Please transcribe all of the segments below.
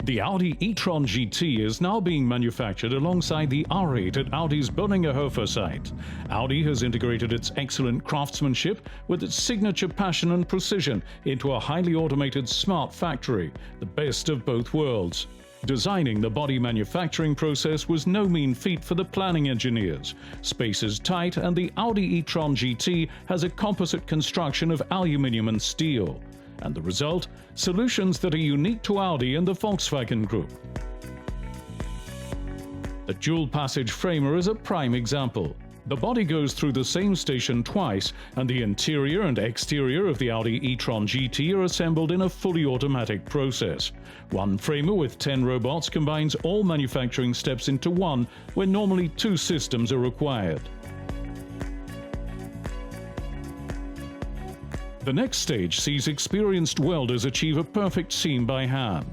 The Audi e-tron GT is now being manufactured alongside the R8 at Audi's Böllingehöfer site. Audi has integrated its excellent craftsmanship with its signature passion and precision into a highly automated smart factory, the best of both worlds. Designing the body manufacturing process was no mean feat for the planning engineers. Space is tight and the Audi e-tron GT has a composite construction of aluminium and steel. And the result? Solutions that are unique to Audi and the Volkswagen Group. The dual passage framer is a prime example. The body goes through the same station twice, and the interior and exterior of the Audi e-tron GT are assembled in a fully automatic process. One framer with 10 robots combines all manufacturing steps into one, where normally 2 systems are required. The next stage sees experienced welders achieve a perfect seam by hand.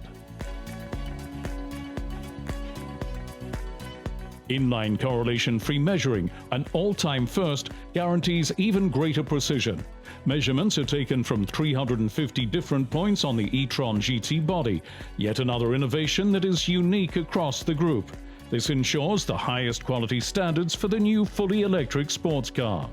Inline correlation-free measuring, an all-time first, guarantees even greater precision. Measurements are taken from 350 different points on the e-tron GT body, yet another innovation that is unique across the group. This ensures the highest quality standards for the new fully electric sports car.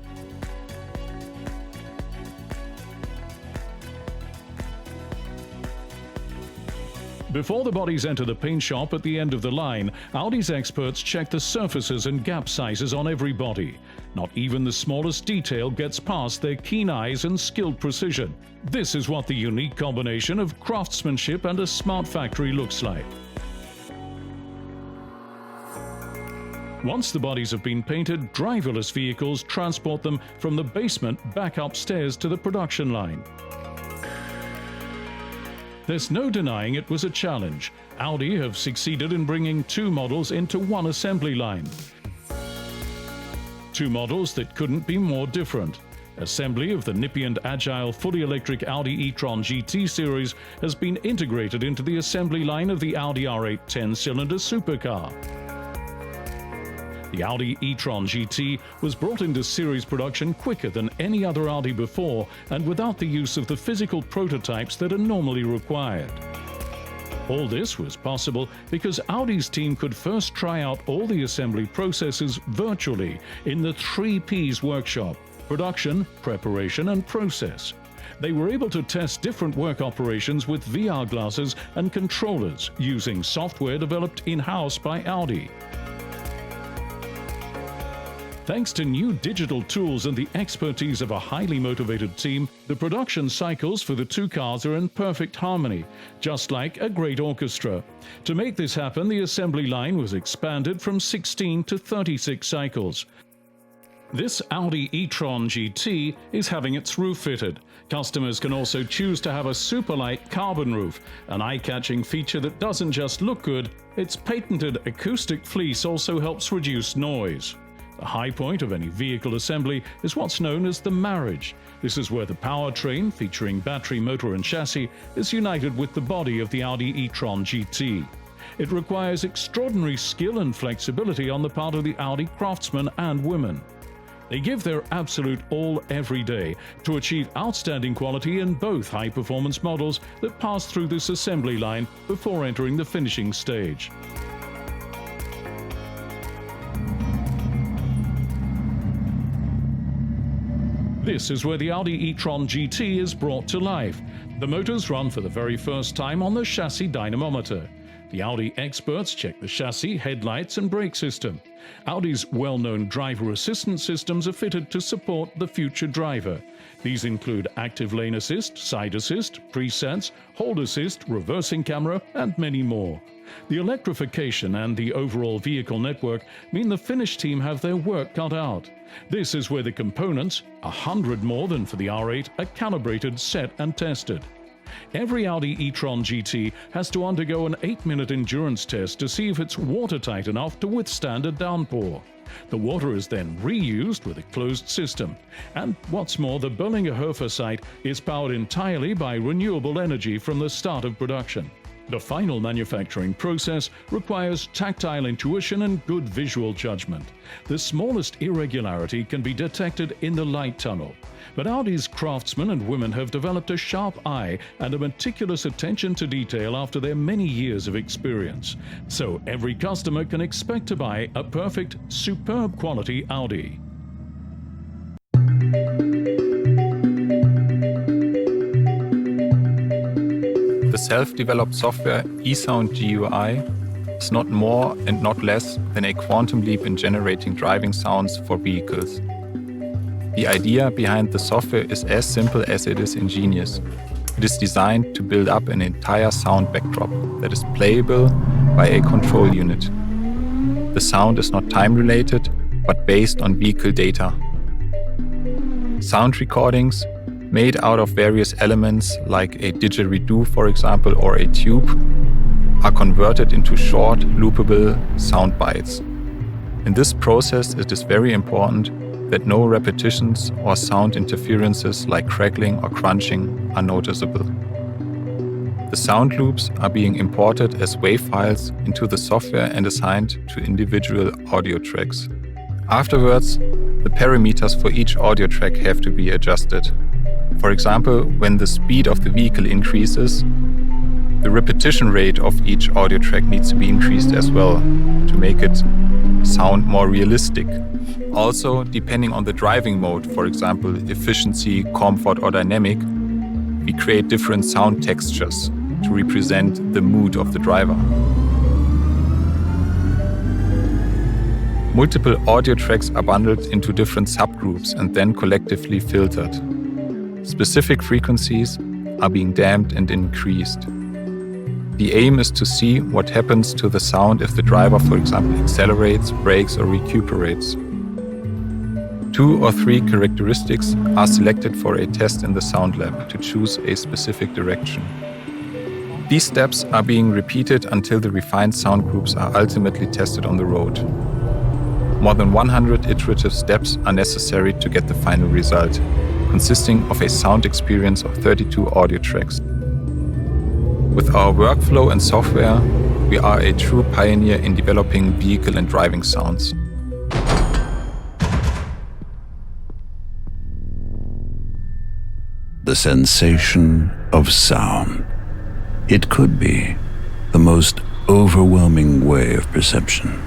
Before the bodies enter the paint shop at the end of the line, Audi's experts check the surfaces and gap sizes on every body. Not even the smallest detail gets past their keen eyes and skilled precision. This is what the unique combination of craftsmanship and a smart factory looks like. Once the bodies have been painted, driverless vehicles transport them from the basement back upstairs to the production line. There's no denying it was a challenge. Audi have succeeded in bringing 2 models into one assembly line. 2 models that couldn't be more different. Assembly of the nippy and agile fully electric Audi e-tron GT series has been integrated into the assembly line of the Audi R8 10-cylinder supercar. The Audi e-tron GT was brought into series production quicker than any other Audi before and without the use of the physical prototypes that are normally required. All this was possible because Audi's team could first try out all the assembly processes virtually in the 3 Ps workshop: production, preparation and process. They were able to test different work operations with VR glasses and controllers using software developed in-house by Audi. Thanks to new digital tools and the expertise of a highly motivated team, the production cycles for the 2 cars are in perfect harmony, just like a great orchestra. To make this happen, the assembly line was expanded from 16 to 36 cycles. This Audi e-tron GT is having its roof fitted. Customers can also choose to have a super light carbon roof, an eye-catching feature that doesn't just look good, its patented acoustic fleece also helps reduce noise. The high point of any vehicle assembly is what's known as the marriage. This is where the powertrain, featuring battery, motor and chassis, is united with the body of the Audi e-tron GT. It requires extraordinary skill and flexibility on the part of the Audi craftsmen and women. They give their absolute all every day to achieve outstanding quality in both high-performance models that pass through this assembly line before entering the finishing stage. This is where the Audi e-tron GT is brought to life. The motors run for the very first time on the chassis dynamometer. The Audi experts check the chassis, headlights and brake system. Audi's well-known driver assistance systems are fitted to support the future driver. These include active lane assist, side assist, presets, hold assist, reversing camera and many more. The electrification and the overall vehicle network mean the Finnish team have their work cut out. This is where the components, 100 more than for the R8, are calibrated, set and tested. Every Audi e-tron GT has to undergo an 8-minute endurance test to see if it's watertight enough to withstand a downpour. The water is then reused with a closed system. And what's more, the Böllingehöfer site is powered entirely by renewable energy from the start of production. The final manufacturing process requires tactile intuition and good visual judgment. The smallest irregularity can be detected in the light tunnel. But Audi's craftsmen and women have developed a sharp eye and a meticulous attention to detail after their many years of experience. So every customer can expect to buy a perfect, superb quality Audi. The self-developed software eSound GUI is not more and not less than a quantum leap in generating driving sounds for vehicles. The idea behind the software is as simple as it is ingenious. It is designed to build up an entire sound backdrop that is playable by a control unit. The sound is not time-related, but based on vehicle data. Sound recordings, made out of various elements like a didgeridoo, for example, or a tube, are converted into short, loopable sound bites. In this process, it is very important that no repetitions or sound interferences like crackling or crunching are noticeable. The sound loops are being imported as WAV files into the software and assigned to individual audio tracks. Afterwards, the parameters for each audio track have to be adjusted. For example, when the speed of the vehicle increases, the repetition rate of each audio track needs to be increased as well to make it sound more realistic. Also, depending on the driving mode, for example, efficiency, comfort, or dynamic, we create different sound textures to represent the mood of the driver. Multiple audio tracks are bundled into different subgroups and then collectively filtered. Specific frequencies are being damped and increased. The aim is to see what happens to the sound if the driver, for example, accelerates, brakes, or recuperates. 2 or 3 characteristics are selected for a test in the SOUNDLAB to choose a specific direction. These steps are being repeated until the refined sound groups are ultimately tested on the road. More than 100 iterative steps are necessary to get the final result, consisting of a sound experience of 32 audio tracks. With our workflow and software, we are a true pioneer in developing vehicle and driving sounds. The sensation of sound. It could be the most overwhelming way of perception.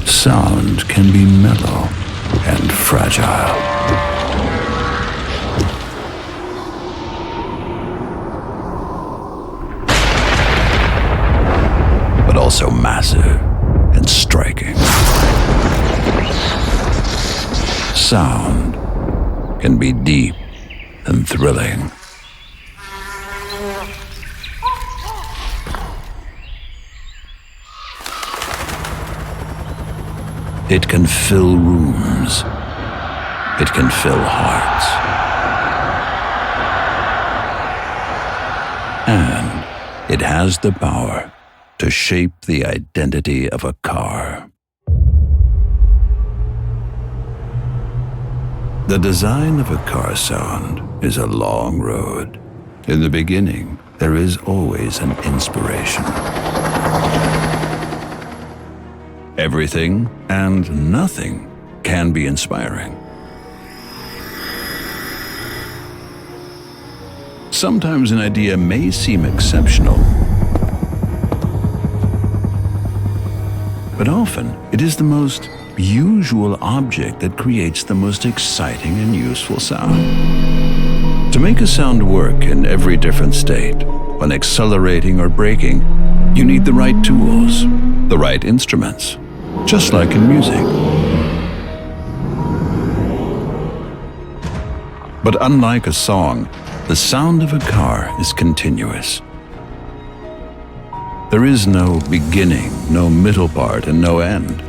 Sound can be mellow and fragile. But also massive and striking. Sound can be deep and thrilling. It can fill rooms. It can fill hearts. And it has the power to shape the identity of a car. The design of a car sound is a long road. In the beginning, there is always an inspiration. Everything and nothing can be inspiring. Sometimes an idea may seem exceptional, but often it is the most usual object that creates the most exciting and useful sound. To make a sound work in every different state, when accelerating or braking, you need the right tools, the right instruments, just like in music. But unlike a song, the sound of a car is continuous. There is no beginning, no middle part, and no end.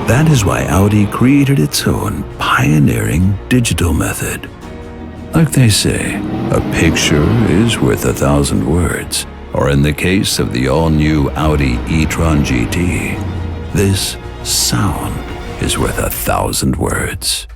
That is why Audi created its own pioneering digital method. Like they say, a picture is worth 1,000 words. Or in the case of the all-new Audi e-tron GT, this sound is worth 1,000 words.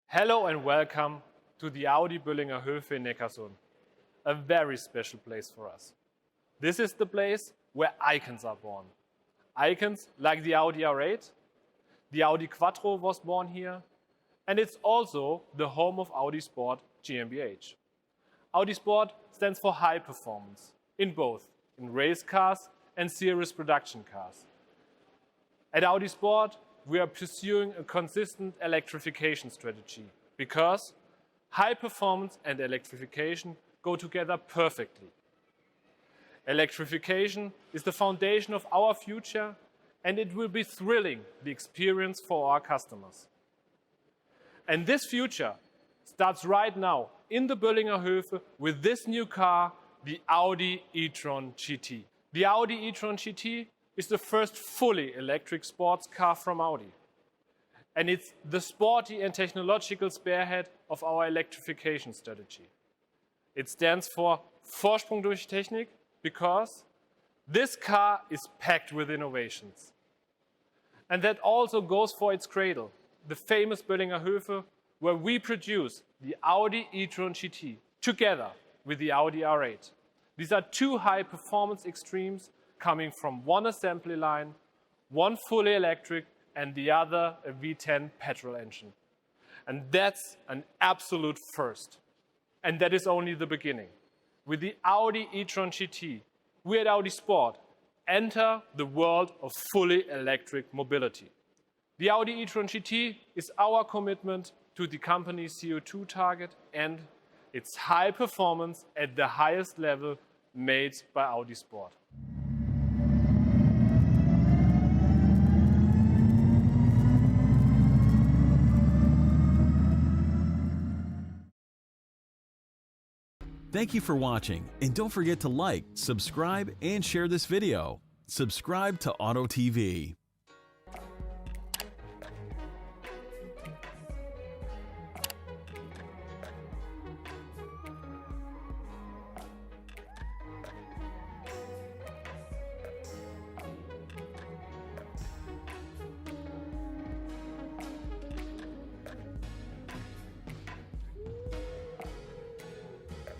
Hello and welcome to the Audi Böllinger Höfe in Neckarsulm, a very special place for us. This is the place where icons are born. Icons like the Audi R8, the Audi Quattro was born here, and it's also the home of Audi Sport GmbH. Audi Sport stands for high performance in both in race cars and series production cars. At Audi Sport, we are pursuing a consistent electrification strategy because high performance and electrification go together perfectly. Electrification is the foundation of our future, and it will be thrilling the experience for our customers. And this future starts right now in the Böllinger Höfe with this new car, the Audi e-tron GT. The Audi e-tron GT is the first fully electric sports car from Audi. And it's the sporty and technological spearhead of our electrification strategy. It stands for Vorsprung durch Technik because this car is packed with innovations. And that also goes for its cradle, the famous Böllinger Höfe, where we produce the Audi e-tron GT together with the Audi R8. These are two high-performance extremes coming from one assembly line, one fully electric and the other a V10 petrol engine. And that's an absolute first. And that is only the beginning. With the Audi e-tron GT, we at Audi Sport enter the world of fully electric mobility. The Audi e-tron GT is our commitment to the company's CO2 target and its high performance at the highest level made by Audi Sport. Thank you for watching, and don't forget to like, subscribe, and share this video. Subscribe to Auto TV.